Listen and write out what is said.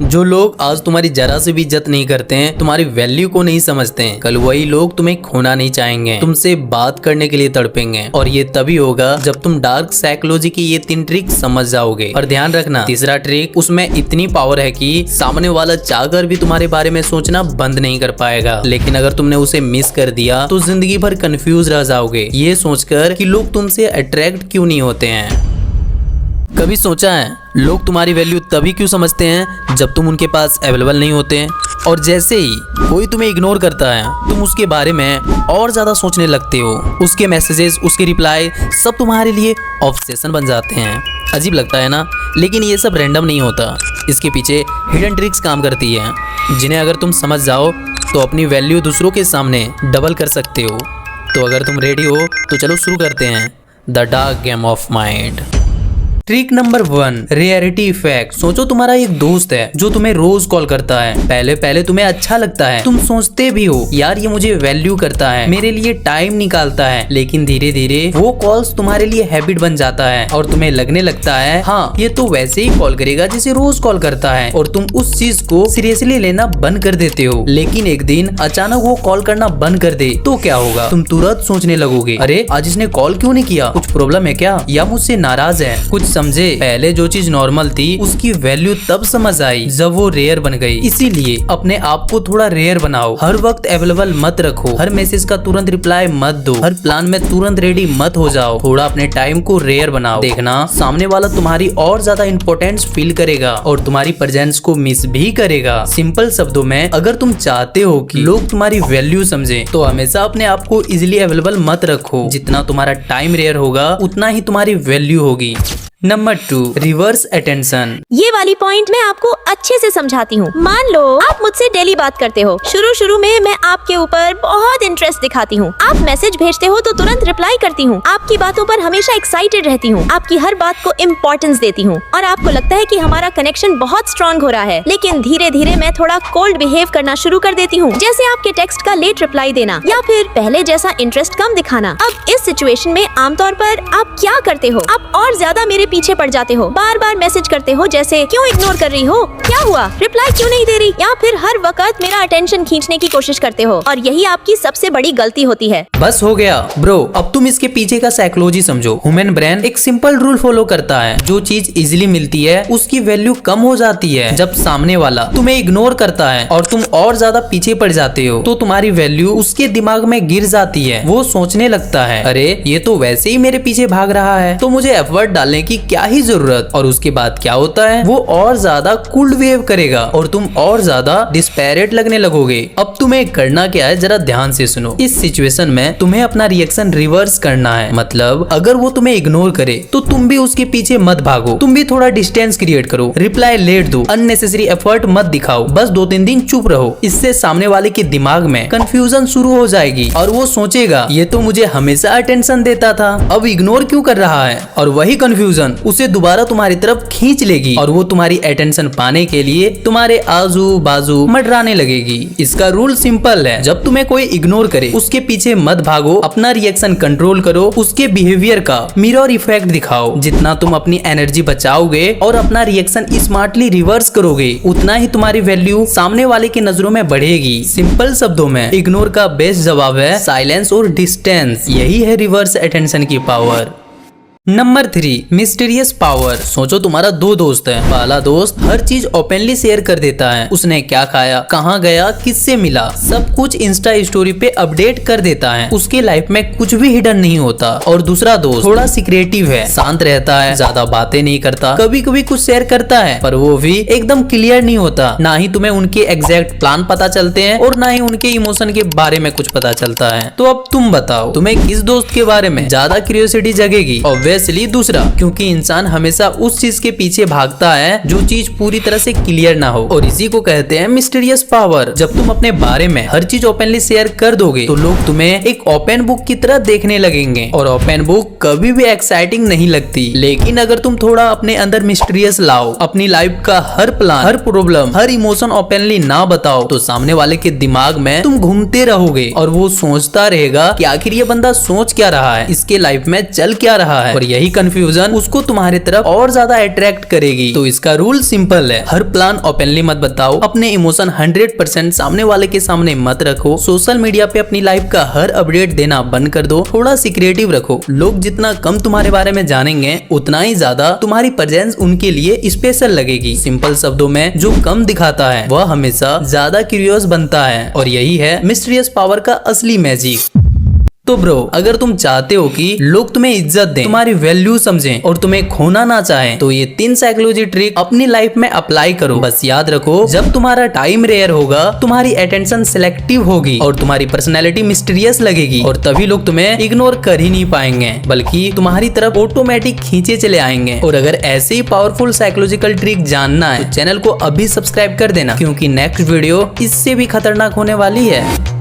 जो लोग आज तुम्हारी जरा से भी इज्जत नहीं करते हैं, तुम्हारी वैल्यू को नहीं समझते हैं, कल वही लोग तुम्हें खोना नहीं चाहेंगे, तुमसे बात करने के लिए तड़पेंगे। और ये तभी होगा जब तुम डार्क साइकोलॉजी की ये 3 ट्रिक समझ जाओगे। और ध्यान रखना, तीसरा ट्रिक, उसमें इतनी पावर है कि सामने वाला चाहकर भी तुम्हारे बारे में सोचना बंद नहीं कर पाएगा। लेकिन अगर तुमने उसे मिस कर दिया तो जिंदगी भर कंफ्यूज रह जाओगे, ये सोचकर कि लोग तुमसे अट्रैक्ट क्यों नहीं होते हैं। कभी सोचा है लोग तुम्हारी वैल्यू तभी क्यों समझते हैं जब तुम उनके पास अवेलेबल नहीं होते हैं? और जैसे ही कोई तुम्हें इग्नोर करता है, तुम उसके बारे में और ज्यादा सोचने लगते हो। उसके मैसेजेस, उसके रिप्लाई सब तुम्हारे लिए ऑब्सेशन बन जाते हैं। अजीब लगता है ना? लेकिन ये सब रैंडम नहीं होता, इसके पीछे हिडन ट्रिक्स काम करती है, जिन्हें अगर तुम समझ जाओ तो अपनी वैल्यू दूसरों के सामने डबल कर सकते हो। तो अगर तुम रेडी हो तो चलो शुरू करते हैं the dark game of mind. Trick number 1, rarity effect. सोचो तुम्हारा एक दोस्त है जो तुम्हें रोज कॉल करता है। पहले पहले तुम्हें अच्छा लगता है, तुम सोचते भी हो यार ये मुझे वैल्यू करता है, मेरे लिए टाइम निकालता है। लेकिन धीरे धीरे वो कॉल्स तुम्हारे लिए हैबिट बन जाता है और तुम्हें लगने लगता है हाँ ये तो वैसे ही कॉल करेगा जैसे रोज कॉल करता है, और तुम उस चीज को सीरियसली लेना बंद कर देते हो। लेकिन एक दिन अचानक वो कॉल करना बंद कर दे तो क्या होगा? तुम तुरंत सोचने लगोगे, अरे आज इसने कॉल क्यों नहीं किया, कुछ प्रॉब्लम है क्या, या मुझसे नाराज है? कुछ समझे? पहले जो चीज नॉर्मल थी उसकी वैल्यू तब समझ आई जब वो रेयर बन गई। इसीलिए अपने आप को थोड़ा रेयर बनाओ, हर वक्त अवेलेबल मत रखो, हर मैसेज का तुरंत रिप्लाई मत दो, हर प्लान में तुरंत रेडी मत हो जाओ। थोड़ा अपने टाइम को रेयर बनाओ, देखना सामने वाला तुम्हारी और ज्यादा इंपॉर्टेंस फील करेगा और तुम्हारी प्रेजेंस को मिस भी करेगा। सिंपल शब्दों में, अगर तुम चाहते हो कि लोग तुम्हारी वैल्यू समझे तो हमेशा अपने आप को इजिली अवेलेबल मत रखो। जितना तुम्हारा टाइम रेयर होगा उतना ही तुम्हारी वैल्यू होगी। Number 2, reverse attention. ये वाली पॉइंट मैं आपको अच्छे से समझाती हूँ। मान लो आप मुझसे डेली बात करते हो, शुरू में मैं आपके ऊपर बहुत इंटरेस्ट दिखाती हूँ, आप मैसेज भेजते हो तो तुरंत रिप्लाई करती हूँ, आपकी बातों पर हमेशा एक्साइटेड रहती हूँ, आपकी हर बात को इम्पोर्टेंस देती हूँ और आपको लगता है कि हमारा कनेक्शन बहुत स्ट्रॉन्ग हो रहा है। लेकिन धीरे धीरे मैं थोड़ा कोल्ड बिहेव करना शुरू कर देती हूँ, जैसे आपके टेक्स्ट का लेट रिप्लाई देना या फिर पहले जैसा इंटरेस्ट कम दिखाना। अब इस सिचुएशन में आमतौर पर आप क्या करते हो? आप और ज्यादा मेरे पीछे पड़ जाते हो, बार बार मैसेज करते हो जैसे क्यों इग्नोर कर रही हो, क्या हुआ, रिप्लाई क्यों नहीं दे रही, या फिर हर वक्त मेरा अटेंशन खींचने की कोशिश करते हो। और यही आपकी सबसे बड़ी गलती होती है। बस हो गया ब्रो, अब तुम इसके पीछे का साइकोलॉजी समझो। ह्यूमन ब्रेन एक सिंपल रूल फॉलो करता है, जो चीज इजीली मिलती है उसकी वैल्यू कम हो जाती है। जब सामने वाला तुम्हें इग्नोर करता है और तुम और ज्यादा पीछे पड़ जाते हो तो तुम्हारी वैल्यू उसके दिमाग में गिर जाती है। वो सोचने लगता है अरे ये तो वैसे ही मेरे पीछे भाग रहा है तो मुझे एफर्ट डालने की क्या ही जरूरत। और उसके बाद क्या होता है, वो और ज्यादा कूल्ड बिहेव करेगा और तुम और ज्यादा डिस्पैरेट लगने लगोगे। अब तुम्हें करना क्या है, जरा ध्यान से सुनो। इस सिचुएशन में तुम्हें अपना रिएक्शन रिवर्स करना है। मतलब अगर वो तुम्हें इग्नोर करे तो तुम भी उसके पीछे मत भागो, तुम भी थोड़ा डिस्टेंस क्रिएट करो, रिप्लाई लेट दो, अननेसेसरी एफर्ट मत दिखाओ, बस 2-3 दिन चुप रहो। इससे सामने वाले के दिमाग में कंफ्यूजन शुरू हो जाएगी और वो सोचेगा ये तो मुझे हमेशा अटेंशन देता था, अब इग्नोर क्यों कर रहा है। और वही कंफ्यूजन उसे दोबारा तुम्हारी तरफ खींच लेगी और वो तुम्हारी अटेंशन पाने के लिए तुम्हारे आजू बाजू मंडराने लगेगी। इसका रूल सिंपल है, जब तुम्हें कोई इग्नोर करे उसके पीछे मत भागो, अपना रिएक्शन कंट्रोल करो, उसके बिहेवियर का मिरर इफेक्ट दिखाओ। जितना तुम अपनी एनर्जी बचाओगे और अपना रिएक्शन स्मार्टली रिवर्स करोगे उतना ही तुम्हारी वैल्यू सामने वाले की नजरों में बढ़ेगी। सिंपल शब्दों में इग्नोर का बेस्ट जवाब है साइलेंस और डिस्टेंस। यही है रिवर्स अटेंशन की पावर। Number 3, mysterious power. सोचो तुम्हारा 2 दोस्त है। पहला दोस्त हर चीज ओपनली शेयर कर देता है, उसने क्या खाया, कहाँ गया, किससे मिला, सब कुछ इंस्टा स्टोरी पे अपडेट कर देता है, उसके लाइफ में कुछ भी हिडन नहीं होता। और दूसरा दोस्त थोड़ा सीक्रेटिव है, शांत रहता है, ज्यादा बातें नहीं करता, कभी कभी कुछ शेयर करता है पर वो भी एकदम क्लियर नहीं होता। ना ही तुम्हें उनके एग्जैक्ट प्लान पता चलते हैं और ना ही उनके इमोशन के बारे में कुछ पता चलता है। तो अब तुम बताओ तुम्हें किस दोस्त के बारे में ज्यादा क्यूरियोसिटी जगेगी? ऑब्वियसली दूसरा, क्योंकि इंसान हमेशा उस चीज के पीछे भागता है जो चीज पूरी तरह से क्लियर ना हो। और इसी को कहते हैं मिस्टीरियस पावर। जब तुम अपने बारे में हर चीज ओपनली शेयर कर दोगे तो लोग तुम्हें एक ओपन बुक की तरह देखने लगेंगे और ओपन बुक कभी भी एक्साइटिंग नहीं लगती। लेकिन अगर तुम थोड़ा अपने अंदर मिस्टीरियस लाओ, अपनी लाइफ का हर प्लान, हर प्रॉब्लम, हर इमोशन ओपनली ना बताओ तो सामने वाले के दिमाग में तुम घूमते रहोगे और वो सोचता रहेगा कि आखिर ये बंदा सोच क्या रहा है, इसके लाइफ में चल क्या रहा है। और और यही कंफ्यूजन उसको तुम्हारे तरफ और ज्यादा अट्रैक्ट करेगी। तो इसका रूल सिंपल है, हर प्लान ओपनली मत बताओ, अपने इमोशन 100% सामने वाले के सामने मत रखो, सोशल मीडिया पे अपनी लाइफ का हर अपडेट देना बंद कर दो, थोड़ा सीक्रेटिव रखो। लोग जितना कम तुम्हारे बारे में जानेंगे उतना ही ज्यादा तुम्हारी प्रेजेंस उनके लिए स्पेशल लगेगी। सिंपल शब्दों में, जो कम दिखाता है वह हमेशा ज्यादा क्यूरियस बनता है और यही है मिस्टीरियस पावर का असली मैजिक। तो ब्रो, अगर तुम चाहते हो कि लोग तुम्हें इज्जत दें, तुम्हारी वैल्यू समझें और तुम्हें खोना ना चाहें, तो ये 3 साइकोलॉजी ट्रिक अपनी लाइफ में अप्लाई करो। बस याद रखो, जब तुम्हारा टाइम रेयर होगा, तुम्हारी अटेंशन सिलेक्टिव होगी और तुम्हारी पर्सनैलिटी मिस्टीरियस लगेगी, और तभी लोग तुम्हें इग्नोर कर ही नहीं पाएंगे, बल्कि तुम्हारी तरफ ऑटोमेटिक खींचे चले आएंगे। और अगर ऐसे ही पावरफुल साइकोलॉजिकल ट्रिक जानना है तो चैनल को अभी सब्सक्राइब कर देना, क्योंकि नेक्स्ट वीडियो इससे भी खतरनाक होने वाली है।